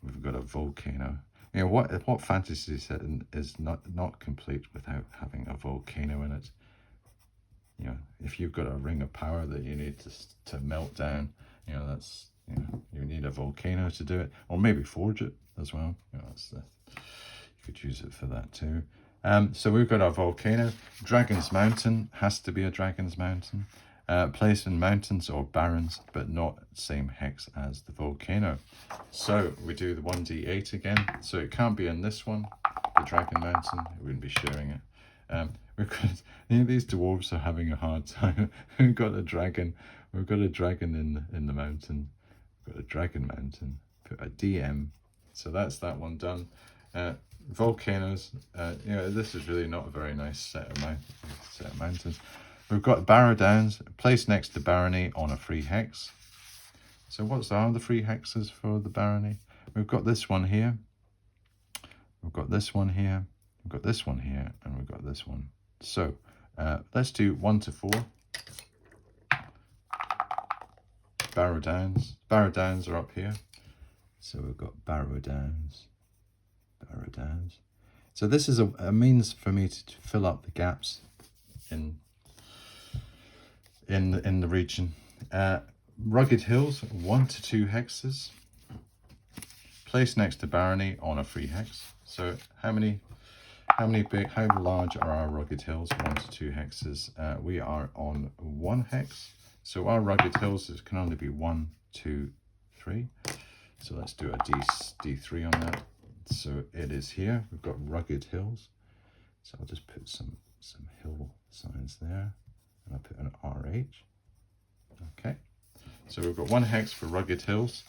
We've got a volcano. You know, what fantasy set is not complete without having a volcano in it? You know, if you've got a ring of power that you need to melt down, you know, that's, you know, you need a volcano to do it, or maybe forge it as well. You know, you could use it for that too. So we've got our volcano. Dragon's Mountain has to be a Dragon's Mountain. Placed in mountains or barrens, but not same hex as the volcano. So we do the 1d8 again. So it can't be in this one, the Dragon Mountain. It wouldn't be sharing it. We've got, you know, these dwarves are having a hard time. We've got a dragon. We've got a dragon in the mountain. We've got a Dragon Mountain. Put a DM. So that's that one done. Volcanoes. You know, this is really not a very nice set of mountains. We've got Barrow Downs, placed next to Barony on a free hex. So what are the free hexes for the Barony? We've got this one here. We've got this one here. We've got this one here, and we've got this one. So let's do 1 to 4. Barrow Downs. Barrow Downs are up here. So we've got Barrow Downs. Barrow Downs. So this is a means for me to fill up the gaps in the region. Rugged Hills, 1 to 2 hexes, placed next to Barony on a free hex. So how large are our Rugged Hills? 1 to 2 hexes. We are on 1 hex, so our Rugged Hills can only be 1, 2, 3. So let's do a D3 on that. So it is here. We've got Rugged Hills. So I'll just put some hill signs there. And I'll put an RH. Okay, so we've got 1 hex for Rugged Hills.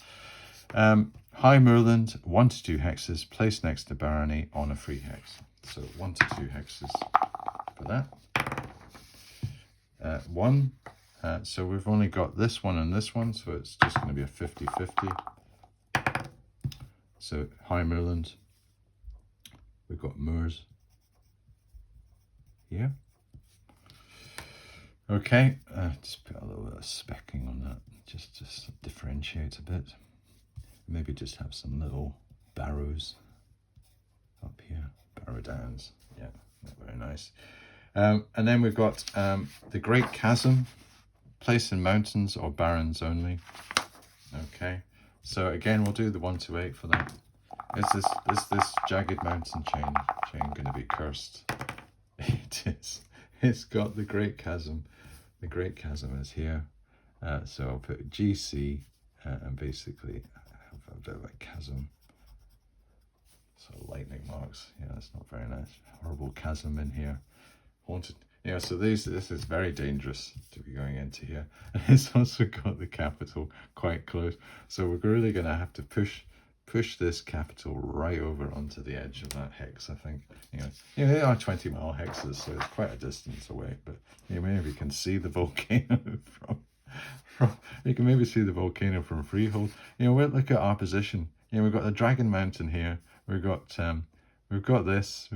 High Moorland, 1 to 2 hexes, placed next to Barony on a free hex. So 1 to 2 hexes for that. So we've only got this one and this one, so it's just going to be a 50-50. So High Moorland, we've got moors here. Okay, just put a little bit of specking on that, just to differentiate a bit. Maybe just have some little barrows up here, Barrow Downs. Yeah, very nice. And then we've got the Great Chasm, placed in mountains or barrens only. Okay, so again, we'll do the 1 to 8 for that. Is this jagged mountain chain going to be cursed? It is. It's got the Great Chasm. The Great Chasm is here, so I'll put GC and basically have a bit of a chasm. So lightning marks, yeah, that's not very nice. Horrible chasm in here, haunted. Yeah, so this is very dangerous to be going into here. And it's also got the capital quite close, so we're really going to have to push this capital right over onto the edge of that hex, I think. You know, they are 20-mile hexes, so it's quite a distance away, but you maybe you can see the volcano from you can maybe see the volcano from Freehold. You know, we'll look at our position. You know, we've got the Dragon Mountain here. We've got this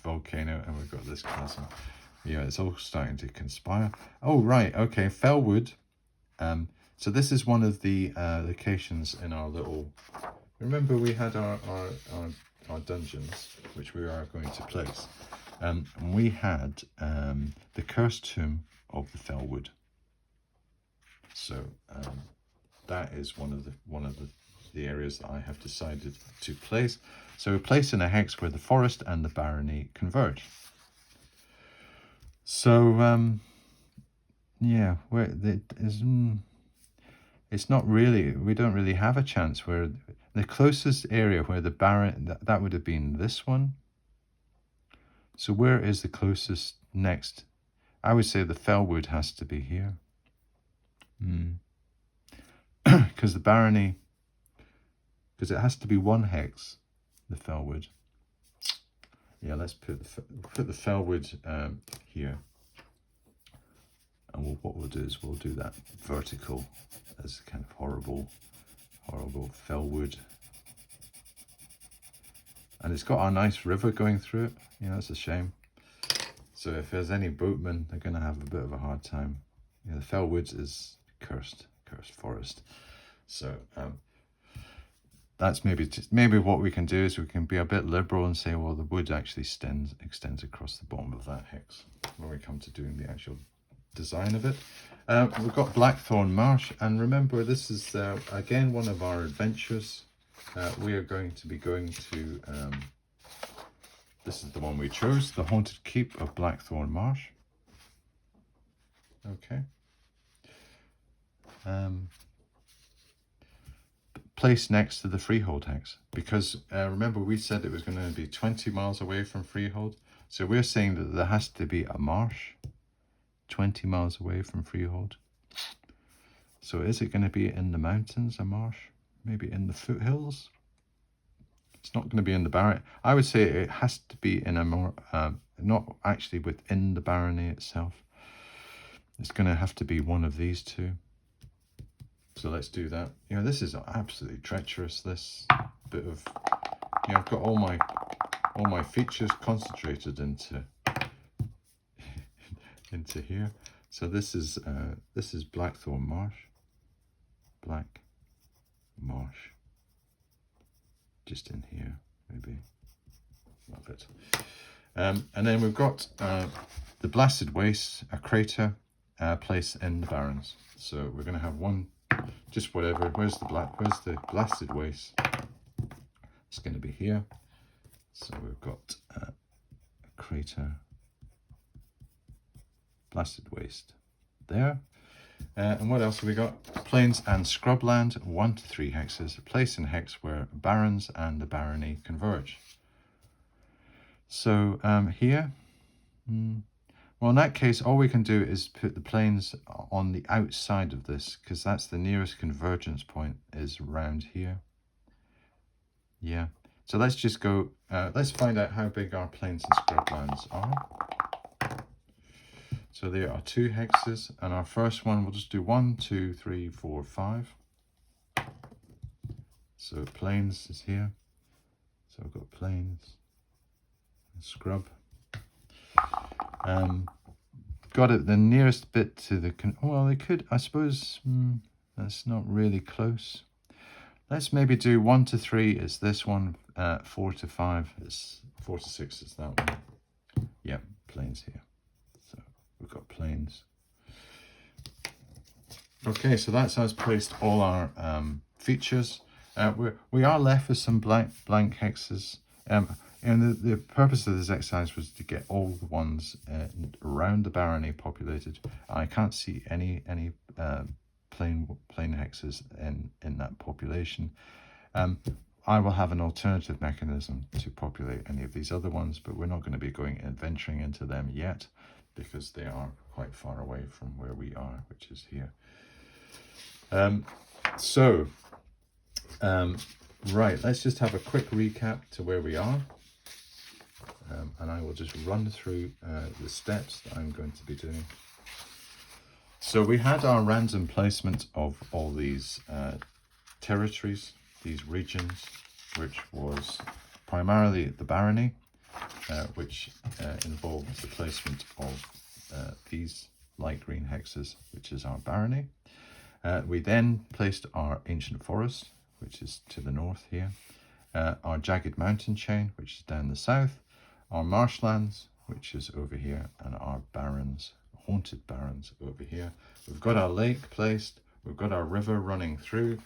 volcano, and we've got this chasm. Yeah, it's all starting to conspire. Oh right, okay, Fellwood. So this is one of the locations in our little. Remember, we had our dungeons, which we are going to place, and we had the Cursed Tomb of the Fellwood. So that is one of the areas that I have decided to place. So we place in a hex where the forest and the barony converge. So yeah, where it is, it's not really. We don't really have a chance. Where the closest area where the Baron that would have been this one. So where is the closest next? I would say the Fellwood has to be here. Because the Barony, because it has to be 1 hex, the Fellwood. Yeah, let's put the Fellwood here. And what we'll do is we'll do that vertical as kind of horrible Fellwood. And it's got our nice river going through it. You know, it's a shame. So if there's any boatmen, they're going to have a bit of a hard time. You know, the Fellwoods is cursed forest. So that's maybe what we can do is we can be a bit liberal and say, well, the wood actually extends across the bottom of that hex when we come to doing the actual design of it. We've got Blackthorn Marsh, and remember, this is again one of our adventures. We are going to be going to this is the one we chose, the Haunted Keep of Blackthorn Marsh. Okay. Placed next to the Freehold hex, because remember we said it was going to be 20 miles away from Freehold, so we're saying that there has to be a marsh 20 miles away from Freehold. So is it going to be in the mountains, a marsh? Maybe in the foothills? It's not going to be in the Barony. I would say it has to be in a more, not actually within the Barony itself. It's going to have to be one of these two. So let's do that. You know, this is absolutely treacherous, this bit of, you know, I've got all my features concentrated into here. So this is Blackthorn Marsh. Black Marsh. Just in here, maybe. Love it. And then we've got the Blasted Waste, a crater place in the Barrens. So we're going to have one, just whatever. Where's the Blasted Waste? It's going to be here. So we've got a crater, Blasted Waste there. And what else have we got? Plains and Scrubland, 1 to 3 hexes. A place in hex where Barons and the Barony converge. So here, well, in that case, all we can do is put the plains on the outside of this, because that's the nearest convergence point is around here. Yeah. So let's just go, let's find out how big our plains and scrublands are. So there are 2 hexes, and our first one, we'll just do 1, 2, 3, 4, 5. So plains is here. So I've got plains and scrub. Got it the nearest bit to the, well, they could, I suppose, that's not really close. Let's maybe do 1 to 3 is this one, 4 to 5 is, 4 to 6 is that one. Yep, plains here. We've got plains. Okay, so that's us placed all our features. We are left with some blank hexes. And the purpose of this exercise was to get all the ones around the Barony populated. I can't see any plain hexes in that population. I will have an alternative mechanism to populate any of these other ones, but we're not going to be venturing into them yet, because they are quite far away from where we are, which is here. Right, let's just have a quick recap to where we are. And I will just run through the steps that I'm going to be doing. So we had our random placement of all these territories, these regions, which was primarily the Barony, which involved the placement of these light green hexes, which is our Barony. We then placed our ancient forest, which is to the north here, our jagged mountain chain, which is down the south, our marshlands, which is over here, and our barrens, haunted barrens over here. We've got our lake placed, We've got our river running through.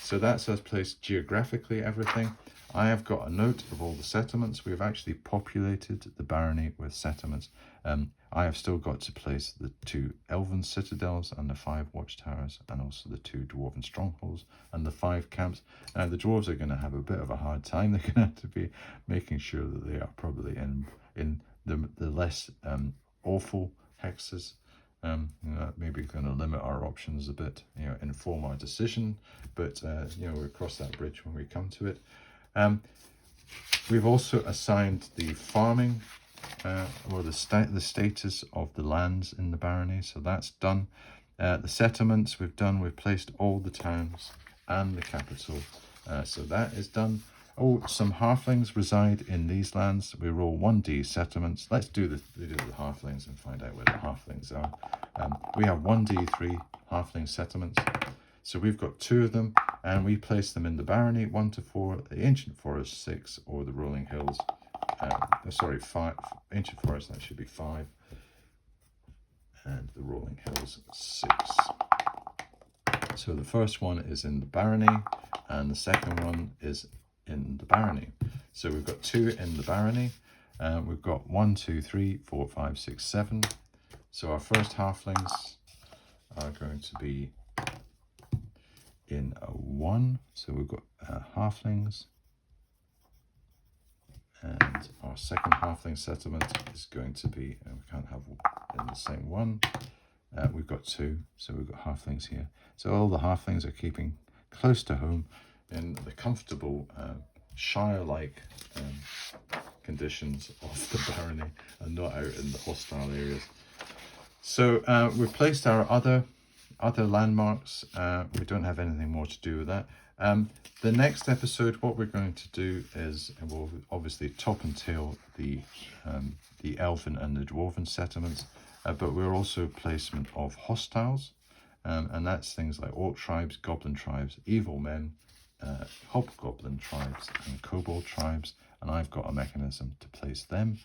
So that's us placed geographically everything. I have got a note of all the settlements. We've actually populated the barony with settlements. I have still got to place the 2 elven citadels and the 5 watchtowers, and also the 2 dwarven strongholds and the 5 camps. Now the dwarves are going to have a bit of a hard time. They're going to have to be making sure that they are probably in the less awful hexes. Maybe going to limit our options a bit, inform our decision, but we'll cross that bridge when we come to it. We've also assigned the farming or the status of the lands in the barony, so that's done. The settlements we've done. We've placed all the towns and the capital, so that is done. Oh, some halflings reside in these lands. We roll 1d settlements. Let's do the halflings and find out where the halflings are. We have 1d3 halfling settlements. So we've got 2 of them, and we place them in the barony, 1 to 4, the ancient forest 6, or the rolling hills. 5. Ancient forest, that should be 5, and the rolling hills 6. So the first one is in the barony, and the second one is in the barony. So we've got 2 in the barony. We've got 1, 2, 3, 4, 5, 6, 7. So our first halflings are going to be in a 1. So we've got halflings. And our second halfling settlement is going to be, we can't have in the same one. We've got 2, so we've got halflings here. So all the halflings are keeping close to home in the comfortable shire-like conditions of the barony, and not out in the hostile areas. So we've placed our other landmarks. We don't have anything more to do with that. The next episode, what we're going to do is, we'll obviously top and tail the elven and the dwarven settlements, but we're also placement of hostiles, and that's things like orc tribes, goblin tribes, evil men, hobgoblin tribes, and kobold tribes, and I've got a mechanism to place them.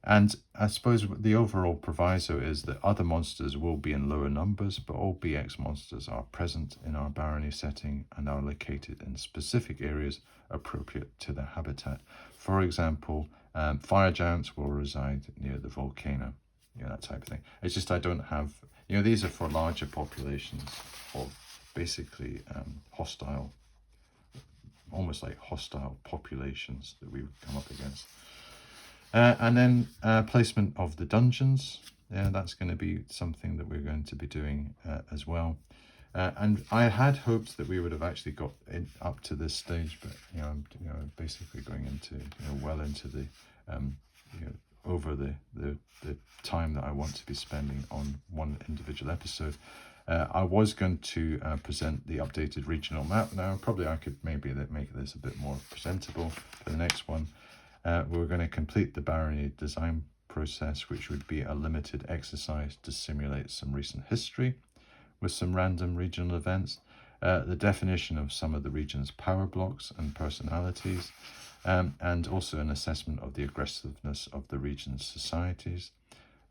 And I suppose the overall proviso is that other monsters will be in lower numbers, but all BX monsters are present in our barony setting and are located in specific areas appropriate to their habitat. For example, fire giants will reside near the volcano, that type of thing. It's just I don't have, these are for larger populations of basically hostile, almost like hostile populations that we would come up against. And then placement of the dungeons. That's going to be something that we're going to be doing as well. And I had hoped that we would have actually got up to this stage, but I'm basically going into well into the over the time that I want to be spending on one individual episode. I was going to present the updated regional map now. Probably I could maybe make this a bit more presentable for the next one. We're going to complete the Barony design process, which would be a limited exercise to simulate some recent history with some random regional events, the definition of some of the region's power blocks and personalities, and also an assessment of the aggressiveness of the region's societies.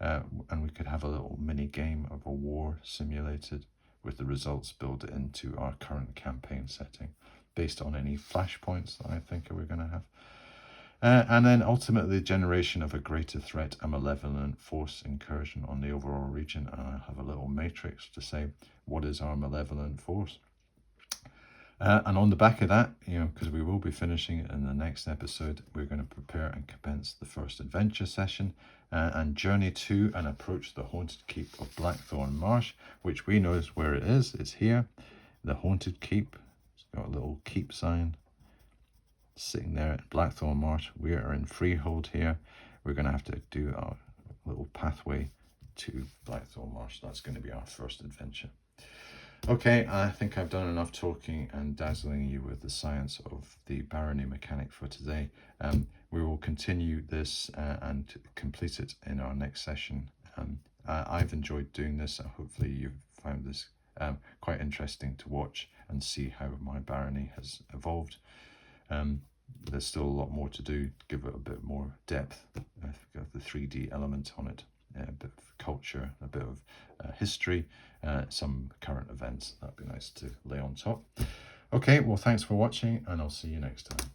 And we could have a little mini game of a war simulated with the results built into our current campaign setting based on any flashpoints that I think we're going to have. And then ultimately the generation of a greater threat, a malevolent force incursion on the overall region. And I have a little matrix to say, what is our malevolent force? And on the back of that, because we will be finishing it in the next episode, we're going to prepare and commence the first adventure session and journey to and approach the haunted keep of Blackthorn Marsh, which we know is where it is. It's here, the haunted keep. It's got a little keep sign sitting there at Blackthorn Marsh. We are in Freehold here. We're going to have to do our little pathway to Blackthorn Marsh. That's going to be our first adventure. Okay, I think I've done enough talking and dazzling you with the science of the Barony mechanic for today. We will continue this and complete it in our next session. I've enjoyed doing this. Hopefully you've found this quite interesting to watch and see how my Barony has evolved. There's still a lot more to do to give it a bit more depth. I've got the 3D element on it. a bit of culture, a bit of history, some current events. That'd be nice to lay on top. Okay, well, thanks for watching, and I'll see you next time.